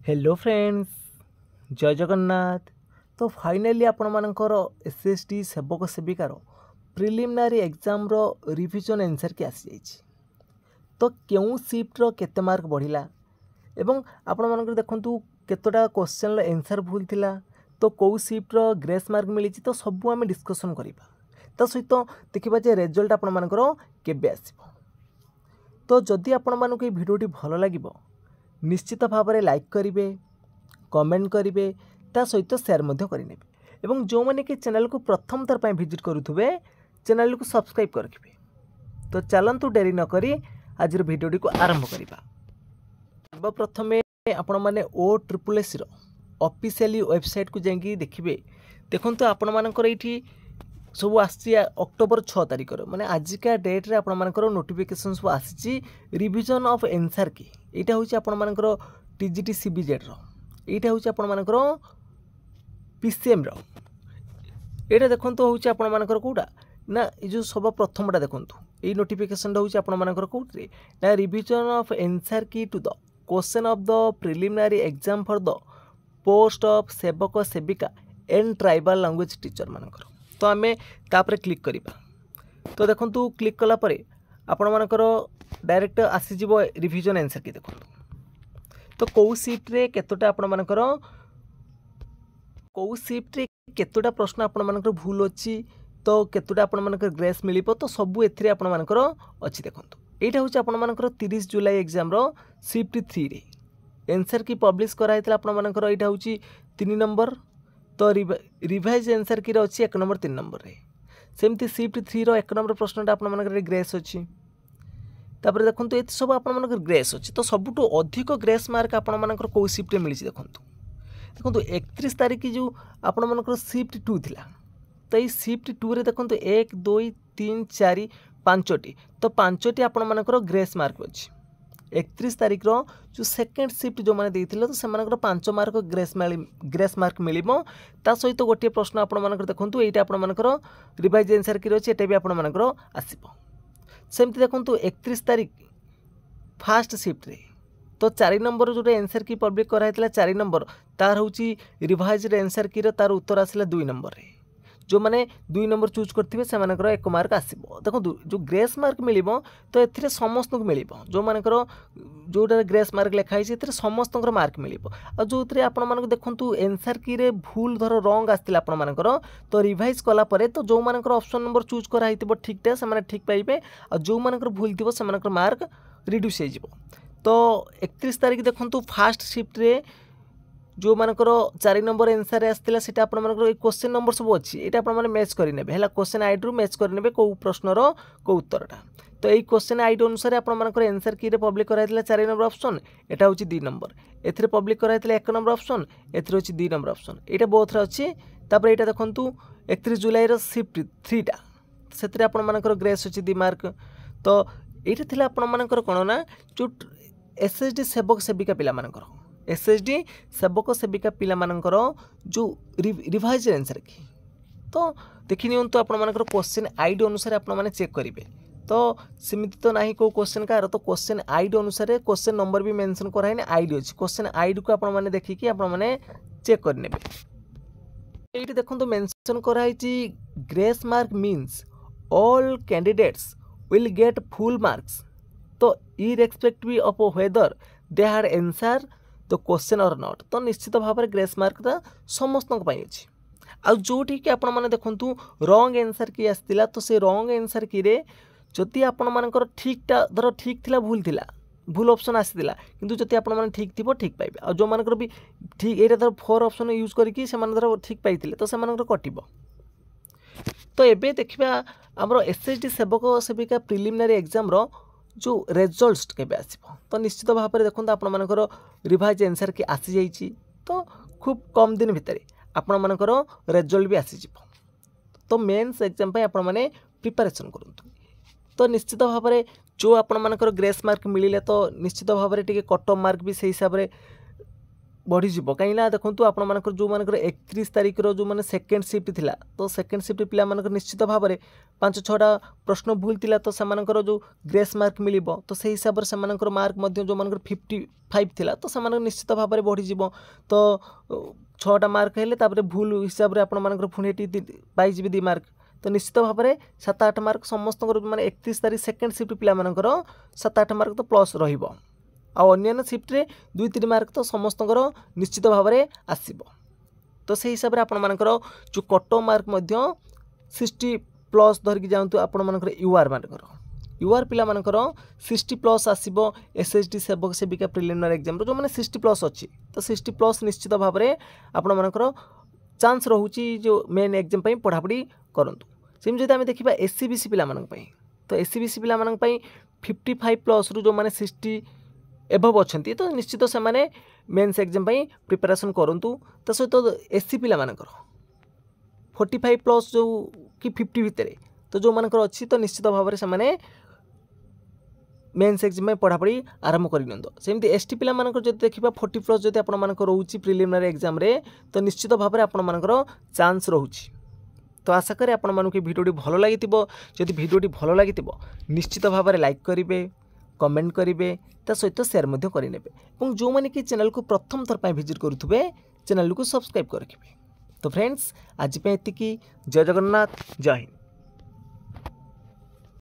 Hello friends, जय जगन्नाथ। तो finally आपण मानकर एसएसटी सेवक सेविकार प्रिलिमिनारी एग्जाम रो रिविजन आंसर के आसी जाइछि। तो क्यों शिफ्टर केते मार्क बढ़िला एवं आपण मानकर देखंतु केतोटा क्वेश्चन रो आंसर भूल थिला, तो कौ शिफ्टर ग्रेस मार्क मिली तो सब आम डिस्कसन करिबा। तो सहित देखिबा जे रिजल्ट आपण मानकर केबे आसीबो। तो जदि आपण मानक ए भिडियोटी भल लागिबो निश्चित भाव में लाइक करेंगे, कमेंट करेंगे, ता सहित शेयर करेंगे एवं जो मैंने कि चैनल को प्रथम थर पर विजिट करुवे चैनल को सब्सक्राइब कर रखिए। तो चलतु डेरी नक आज भिडियोटी को आरंभ करवा। सर्वप्रथम आपण मैंने OSSS ऑफिशियली वेबसाइट को जाइए देखिए। देखो आपण मानकर ये सब आसी अक्टोबर 6 तारिख माने आजिका डेट रे आपण मानकर नोटिफिकेशन सब आसी रिविजन ऑफ आंसर की। एटा होची आपण मानकर टीजीटी सीबीजेड रो, एटा होची आपण मानकर पीसीएम रो। एटा देखंतु होची आपण मानकर कोडा ना ए जो सब प्रथमटा देखंतु ए नोटिफिकेशन होची आपण मानकर कोडरे ना revision of answer key to the question of the preliminary exam for the post of सेवक सेविका एंड ट्राइबल लैंग्वेज टीचर मानकर। तो आम तापर क्लिक करवा। तो देखो क्लिक कला परे आपण मानकर डायरेक्ट आसीज रिविजन आंसर की। देखो तो कौ शिफ्ट रे केतोटा आपण मानकर कौ शिफ्ट रे केतोटा प्रश्न आपण मानकर भूल अच्छी, तो केतोटा आपण मानकर ग्रेस मिलिबो, तो सबु एथिरे आपण मानकर अछि। देखो एटा होची आपण मानकर 30 जुलाई एग्जाम रो शिफ्ट 3 रे आंसर की पब्लिश कराइतला आपण मानकर। एटा होची 3 नंबर, तो रिवाइज आंसर की अच्छी 1 नंबर 3 नंबर रे। सेमती शिफ्ट 3 रो 1 नंबर प्रश्नटा आपण मानकर ग्रेस अच्छी। तापर देखंतु एत सब आपण मानकर ग्रेस अच्छी। तो सबुठु अधिक ग्रेस मार्क आपण मानकर को शिफ्ट रे मिलिछि। देखंतु 31 तारिख जो आपण मानकर शिफ्ट 2 थिला, तो ये शिफ्ट 2 रे देखंतु 1 2 3 4 5टी, तो 5टी आपण मानकर ग्रेस मार्क अच्छी। 31 तारिख रो जो सेकेंड शिफ्ट जो मैंने देते तो से 5 मार्क ग्रेस मार्क मिलिबो। ता सहित गोटे प्रश्न आपण मानकर देखंतु एटा आपण मानकर रिवाइज आंसर की अछि, एटा भी आपण मानकर आसीबो। सेमती देखंतु 31 तारिख फास्ट शिफ्ट रे तो 4 नंबर जो आंसर की पब्लिक कराइतला 4 नंबर तार होची रिवाइज आंसर की रो तार उत्तर आसिला 2 नंबर रे। जो मैंने 2 नंबर चूज करथिबे से मानकर 1 मार्क आसीबो। देखो जो ग्रेस मार्क मिलिबो तो एथिरे समस्त को मिलिबो। जो मानकर जोटा ग्रेस मार्क लिखाई छै एथिरे समस्त मार्क मिलिबो। आ जोथरे आपण मानक देखंतु आंसर की रे भूल धर रॉन्ग आस्तिला आपण मानकर, तो रिवाइज कला परे तो जो मानकर ऑप्शन नंबर चूज करा हितबो ठीकटा से माने ठीक पाइबे, आ जो मानकर भूल थिबो से मानकर मार्क रिड्यूस हे जिवो। तो 31 तारिख देखंतु फास्ट शिफ्ट रे जो मानकर 4 नंबर आंसर आसला सेटा आपण मानकर क्वेश्चन नंबर सब अच्छी, ये आपण माने मैच करनेबे हैला क्वेश्चन आईडी रू मैच करनेबे को प्रश्नर को उत्तरटा। तो यही क्वेश्चन आईडी अनुसार आपण मानकर आंसर की रे पब्लिक कराइतला 4 नंबर ऑप्शन, एटा होची 2 नंबर, एथिरे पब्लिक कराइतला 1 नंबर ऑप्शन, एथिरे होची 2 नंबर ऑप्शन, एटा बोथ रे अछि। तापर एटा देखंतु 31 जुलाई रो शिफ्ट 3 टा सेतरे आपण मानकर ग्रेस अछि 2 मार्क। तो एटा थिला आपण मानकर कोन ना जो एसएसडी सेवक सेविका पिला मानकर एसएसडी सेवक सेविका पिला मानकर जो रिवाइज आंसर की। तो देखि नियंतु आपण मानकर क्वेश्चन आईडी अनुसार आपण माने चेक करिवे। तो सीमित तो नाही को क्वेश्चन कार, तो क्वेश्चन आईडी अनुसार क्वेश्चन नंबर भी मेंशन कराइ ने आईडी अछि। क्वेश्चन आईडी को आपण माने देखि कि आपण माने चेक कर नेबे। एठी देखंतु मेंशन कराइ छि grace mark means all candidates will get full marks, तो irrespective of whether they had answer to question or not. तो निश्चित भाव में ग्रेस मार्क समस्त अच्छी। आ जोटी कि आपण माने देखंतु रॉन्ग आंसर की आसतिला, तो से रॉन्ग आंसर की रे जति आपण मानकर ठीकटा धर ठीक थिला भूल ऑप्शन आसीतिला, किंतु जति आपण माने ठीक थिबो ठीक पाइबे। आ जो मानकर भी ठीक एटा धर 4 ऑप्शन यूज करके से माने धर ठीक पाइतिले तो से मानकर कटिबो। तो एबे देखिबा हमरो एसएसडी सेवक सेविका प्रिलिमिनरी एग्जाम रो जो रिजल्ट्स केबे आसीबो। तो निश्चित भाव में देखो आपण मानकर रिवाइज आंसर की आसी जाइछि, तो खूब कम दिन भितर आपण मानकर रिजल्ट भी आसी जिवो। तो मेंस एग्जाम पे आपण माने प्रिपरेशन करंतु। तो निश्चित भाव में जो आपण मानकर ग्रेस मार्क मिलिले तो निश्चित भाव में टिके कट ऑफ मार्क भी से हिसाब रे बढ़ीज कहीं देखो आप जो 31 तारिख जो मैंने सेकेंड शिफ्ट थिला तो सेकेंड शिफ्ट पिला निश्चित भाव में 5-6टा प्रश्न भूल थिला तो से जो ग्रेस मार्क मिल तो से हिसाब से मार्क जो 55 थिला तो से निश्चित भाव में बढ़ीज तो 6टा मार्क है भूल हिसाब से पुणी पाइबे 2 मार्क तो निश्चित भाव में 7-8 मार्क समस्त मैंने 31 तारिख सेकेंड शिफ्ट पिला 7-8 मार्क तो प्लस रहिबो अन्य शिफ्ट रे 2-3 मार्क तो समस्त निश्चित भाव में आसब तो से हिसाब से आपर जो कट मार्क 60 प्लस धरिकी जातु आपर यूआर मानकर यूआर पिला 60 प्लस आसब एसएसडी सेवक सेविका प्रिलिमिनारी एग्जाम जो मैंने 60 प्लस अच्छी तो 60 प्लस निश्चित भाव में आपर चांस रोचे जो मेन एग्जाम पढ़ापढ़ी करूँ सेम जब आम देखा एससीबीसी पिला तो एससीबीसी पिला 55 प्लस रू जो मैंने 60 एभव अच्छा तो निश्चित से मेन्स एग्जाम प्रिपेरेसन करूँ तो सहित एससी पिला 45 प्लस जो कि 50 भितर तो जो मानकर अच्छी तो निश्चित भाव में मेन्स एग्जाम पढ़ापढ़ी आरंभ कर सेमती एसटी पिला जब देखा 40 प्लस जब आप रोचे प्रिलिमिनारी एग्जाम तो निश्चित भाव में आपर चांस रोचे तो आशा करें आपण मानक भिडियोटी भल लगी जदि भिडियोटी भल लगी निश्चित भाव में लाइक करेंगे कमेंट करेंगे ता सहित सेयार करेंगे जो मैंने कि चैनल को प्रथम थर विजिट करुवे चैनल को सब्सक्राइब कर रखिए। तो फ्रेंड्स आज एतिकी जय जगन्नाथ जय हिंद।